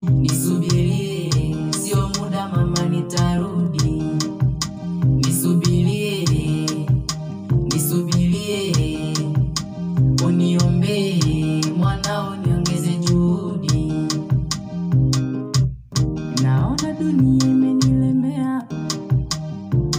Nisubirie, sio muda mama nitarudi. Nisubirie, nisubirie, uniombee mwanao niongeze juhudi. Naona dunia imenilemea.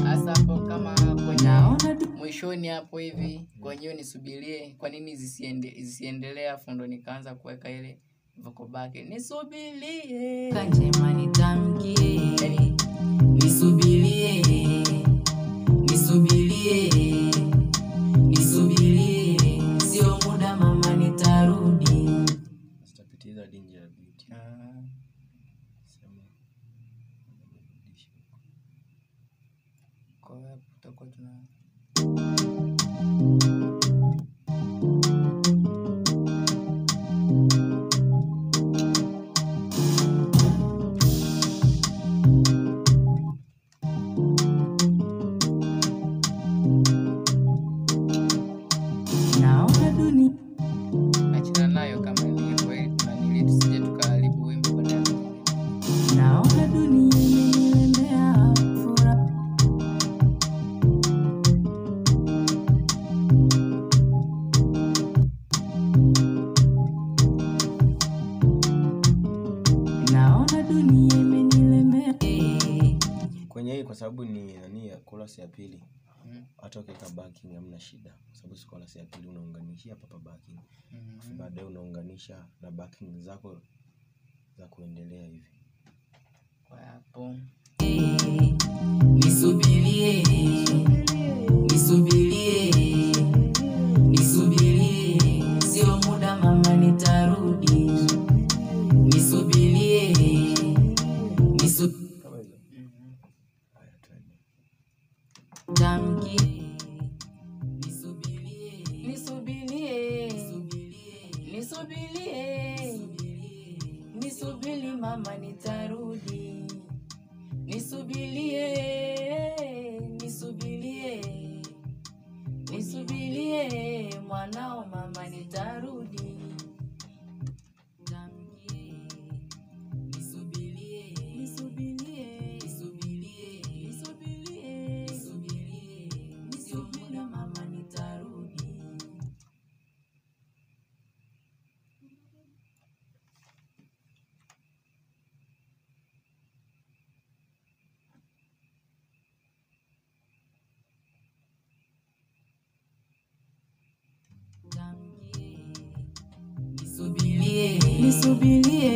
Hapo kama kwenye mwishoni hapo hivi kwenye nisubirie, kwa nini zisiendelea fundo nikaanza kuweka ile vocal back nisubirie Kanjema nitamkie. Nisubirie, nisubirie, nisubirie, sio muda mama nitarudi. Sitapitiza dinje ya beauty. Sema kwa hapo tutakuwa tuna Naona dunia achana nayo kama ilivyo na tusije tukaharibu wimbo baadaye. naona dunia imenilemea furaha. Naona dunia imenilemea. kwenye hii kwa sababu ni nani ya chorus ya pili. Hata ukiweka backing hamna shida. Kwa sababu chorus ya pili unaunganishia hapa backing. Alafu baadaye unaunganisha na backing zako za kuendelea hivi. Kwa hapo Nisubirie, nisubirie, nisubirie, sio muda mama nitarudi. Nisubirie, Kama hizo. Haya twende. tamkie. Nisubirie, nisubirie nisubirie nisubiri mama nitarudi. Nisubirie, nisubirie, nisubirie, mwanao mama nitarudi. Tamkie. Nisubirie, nisubirie, nisubirie, nisubirie, nisubirie, sio muda mama nitarudi. Nisubirie, nisubirie,